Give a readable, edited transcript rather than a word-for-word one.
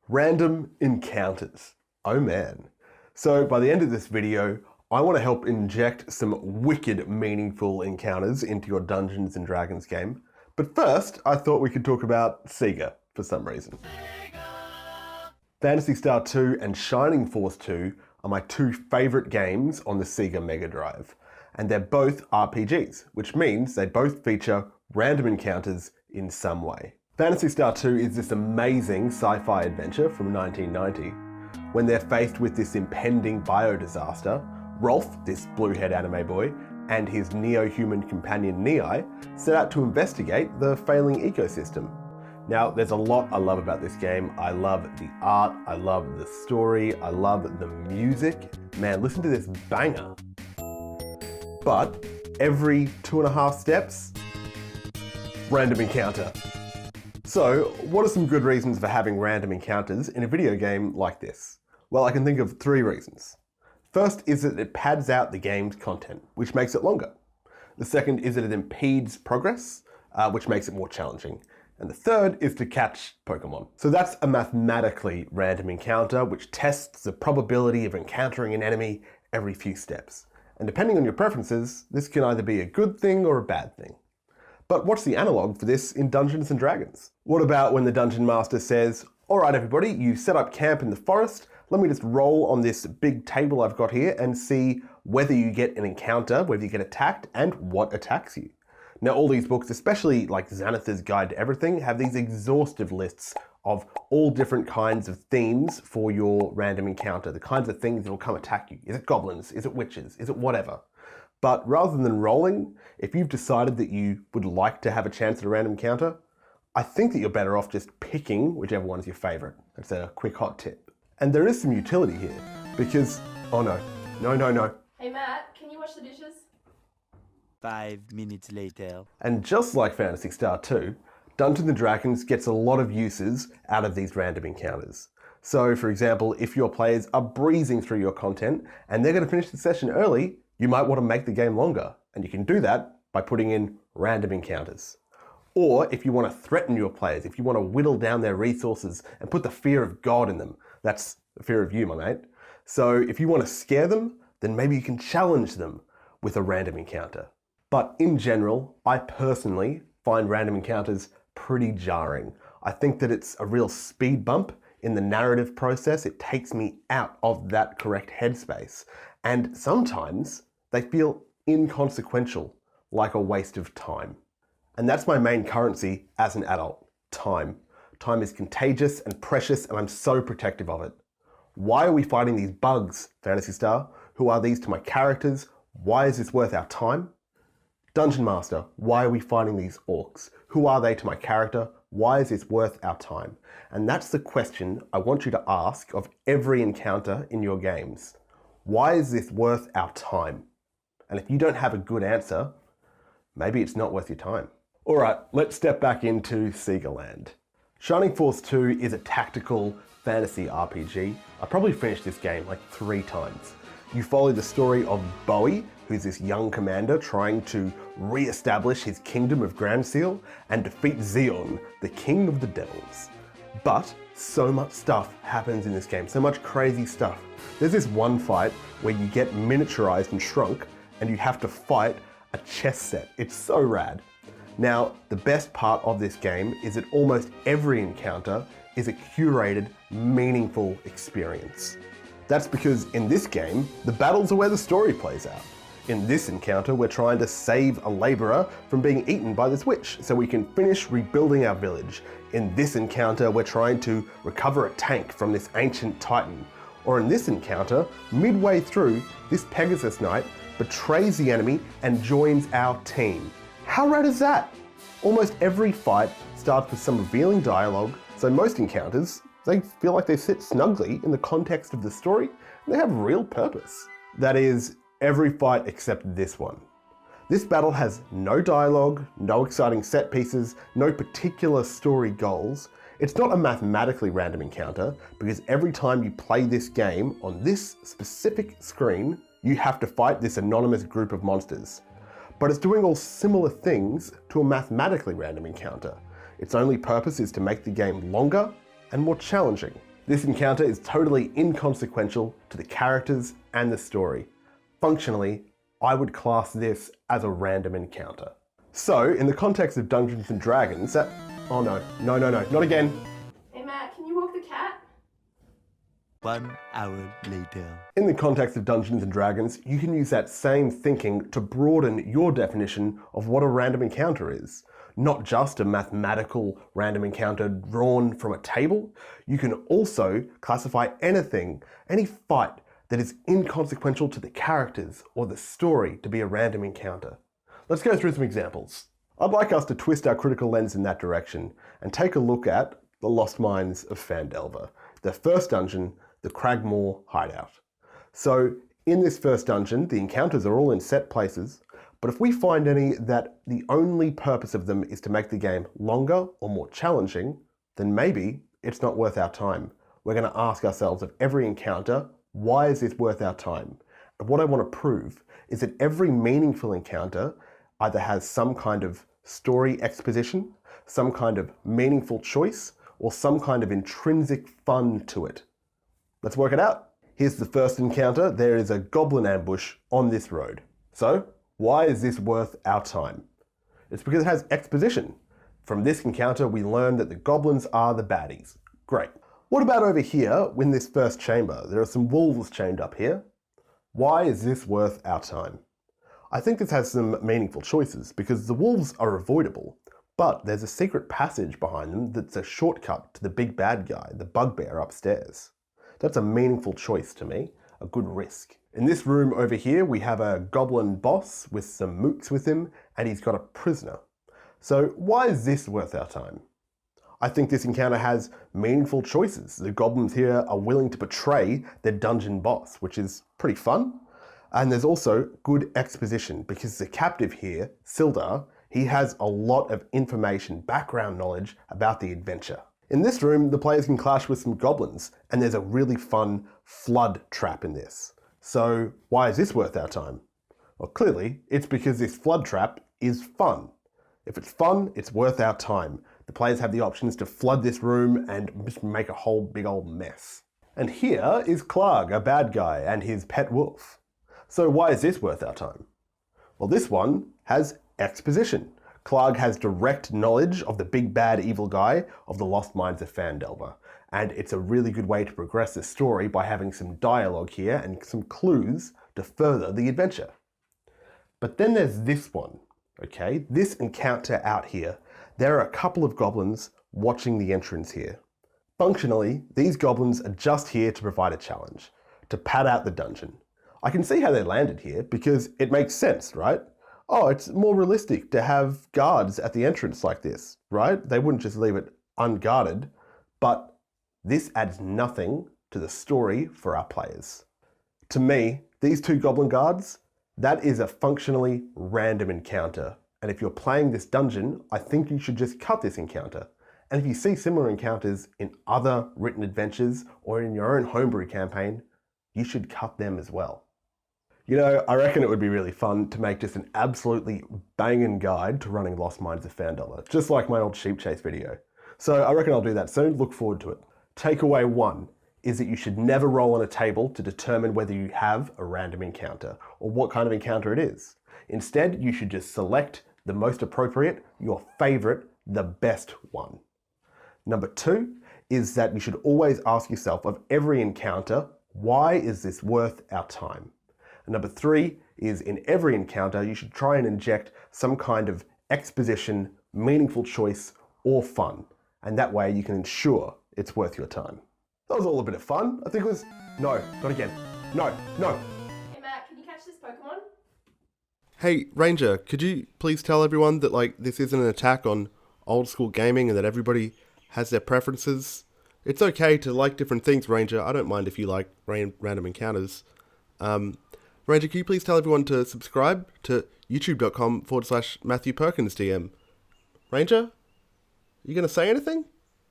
Random encounters. Oh man. So by the end of this video, I want to help inject some wicked meaningful encounters into your Dungeons & Dragons game. But first, I thought we could talk about Sega for some reason. Phantasy Star 2 and Shining Force 2 are my two favourite games on the Sega Mega Drive. And they're both RPGs, which means they both feature random encounters in some way. Phantasy Star 2 is this amazing sci-fi adventure from 1990. When they're faced with this impending biodisaster, Rolf, this blue-haired anime boy, and his neo-human companion Nei set out to investigate the failing ecosystem. Now, there's a lot I love about this game. I love the art, I love the story, I love the music. Man, listen to this banger. But every 2.5 steps, random encounter. So, what are some good reasons for having random encounters in a video game like this? Well, I can think of 3 reasons. First is that it pads out the game's content, which makes it longer. The second is that it impedes progress, which makes it more challenging. And the third is to catch Pokemon. So that's a mathematically random encounter, which tests the probability of encountering an enemy every few steps. And depending on your preferences, this can either be a good thing or a bad thing. But what's the analog for this in Dungeons & Dragons? What about when the Dungeon Master says, "Alright everybody, you set up camp in the forest, let me just roll on this big table I've got here and see whether you get an encounter, whether you get attacked, and what attacks you." Now all these books, especially like Xanathar's Guide to Everything, have these exhaustive lists of all different kinds of themes for your random encounter, the kinds of things that will come attack you. Is it goblins? Is it witches? Is it whatever? But rather than rolling, if you've decided that you would like to have a chance at a random encounter, I think that you're better off just picking whichever one is your favorite. That's a quick hot tip. And there is some utility here because, oh no. Hey Matt, can you wash the dishes? 5 minutes later. And just like Phantasy Star 2, Dungeons & Dragons gets a lot of uses out of these random encounters. So for example, if your players are breezing through your content and they're going to finish the session early, you might want to make the game longer, and you can do that by putting in random encounters. Or if you want to threaten your players, if you want to whittle down their resources and put the fear of God in them, that's the fear of you, my mate. So if you want to scare them, then maybe you can challenge them with a random encounter. But in general, I personally find random encounters pretty jarring. I think that it's a real speed bump in the narrative process. It takes me out of that correct headspace. And sometimes they feel inconsequential, like a waste of time. And that's my main currency as an adult, time. Time is contagious and precious, and I'm so protective of it. Why are we fighting these bugs, Phantasy Star? Who are these to my characters? Why is this worth our time? Dungeon Master, why are we fighting these orcs? Who are they to my character? Why is this worth our time? And that's the question I want you to ask of every encounter in your games. Why is this worth our time? And if you don't have a good answer, maybe it's not worth your time. All right, let's step back into Sega land. Shining Force 2 is a tactical fantasy RPG. I probably finished this game like 3 times. You follow the story of Bowie, who's this young commander trying to re-establish his kingdom of Grand Seal and defeat Xeon, the king of the devils. But so much stuff happens in this game, so much crazy stuff. There's this one fight where you get miniaturized and shrunk and you have to fight a chess set. It's so rad. Now, the best part of this game is that almost every encounter is a curated, meaningful experience. That's because in this game, the battles are where the story plays out. In this encounter, we're trying to save a laborer from being eaten by this witch so we can finish rebuilding our village. In this encounter, we're trying to recover a tank from this ancient titan. Or in this encounter, midway through, this Pegasus Knight betrays the enemy and joins our team. How rad is that? Almost every fight starts with some revealing dialogue, so most encounters, they feel like they sit snugly in the context of the story and they have real purpose. That is, every fight except this one. This battle has no dialogue, no exciting set pieces, no particular story goals. It's not a mathematically random encounter because every time you play this game on this specific screen, you have to fight this anonymous group of monsters. But it's doing all similar things to a mathematically random encounter. Its only purpose is to make the game longer and more challenging. This encounter is totally inconsequential to the characters and the story. Functionally, I would class this as a random encounter. So, in the context of Dungeons and Dragons, that... Oh no, not again. Hey Matt, can you walk the cat? 1 hour later. In the context of Dungeons and Dragons, you can use that same thinking to broaden your definition of what a random encounter is. Not just a mathematical random encounter drawn from a table, you can also classify anything, any fight that is inconsequential to the characters or the story to be a random encounter. Let's go through some examples. I'd like us to twist our critical lens in that direction and take a look at the Lost Mines of Phandelver, the first dungeon, the Cragmore Hideout. So in this first dungeon, the encounters are all in set places, but if we find any that the only purpose of them is to make the game longer or more challenging, then maybe it's not worth our time. We're going to ask ourselves of every encounter, why is this worth our time? And what I want to prove is that every meaningful encounter either has some kind of story exposition, some kind of meaningful choice, or some kind of intrinsic fun to it. Let's work it out. Here's the first encounter. There is a Goblin Ambush on this road. So, why is this worth our time? It's because it has exposition. From this encounter, we learn that the goblins are the baddies. Great. What about over here, in this first chamber? There are some wolves chained up here. Why is this worth our time? I think this has some meaningful choices because the wolves are avoidable, but there's a secret passage behind them that's a shortcut to the big bad guy, the bugbear upstairs. That's a meaningful choice to me, a good risk. In this room over here, we have a Goblin Boss with some mooks with him, and he's got a prisoner. So why is this worth our time? I think this encounter has meaningful choices. The goblins here are willing to betray their dungeon boss, which is pretty fun. And there's also good exposition because the captive here, Sildar, he has a lot of information, background knowledge about the adventure. In this room, the players can clash with some goblins, and there's a really fun flood trap in this. So why is this worth our time? Well, clearly, it's because this flood trap is fun. If it's fun, it's worth our time. The players have the options to flood this room and just make a whole big old mess. And here is Clark, a bad guy, and his pet wolf. So why is this worth our time? Well, this one has exposition. Clark has direct knowledge of the big bad evil guy of the Lost Mines of Phandelver, and it's a really good way to progress the story by having some dialogue here and some clues to further the adventure. But then there's this one, okay? This encounter out here. There are a couple of goblins watching the entrance here. Functionally, these goblins are just here to provide a challenge, to pad out the dungeon. I can see how they landed here because it makes sense, right? Oh, it's more realistic to have guards at the entrance like this, right? They wouldn't just leave it unguarded, but this adds nothing to the story for our players. To me, these two goblin guards, that is a functionally random encounter. And if you're playing this dungeon, I think you should just cut this encounter. And if you see similar encounters in other written adventures or in your own homebrew campaign, you should cut them as well. You know, I reckon it would be really fun to make just an absolutely banging guide to running Lost Mines of Phandelver, just like my old sheep chase video. So I reckon I'll do that soon, look forward to it. Takeaway 1 is that you should never roll on a table to determine whether you have a random encounter or what kind of encounter it is. Instead, you should just select the most appropriate, your favorite, the best one. Number 2 is that you should always ask yourself of every encounter, why is this worth our time? And number 3 is in every encounter, you should try and inject some kind of exposition, meaningful choice, or fun. And that way you can ensure it's worth your time. That was all a bit of fun. I think it was... No, not again. No. Hey Matt, can you catch this Pokemon? Hey, Ranger, could you please tell everyone that this isn't an attack on old school gaming and that everybody has their preferences? It's okay to like different things, Ranger. I don't mind if you like random encounters. Ranger, can you please tell everyone to subscribe to youtube.com/Matthew Perkins DM? Ranger? Are you going to say anything?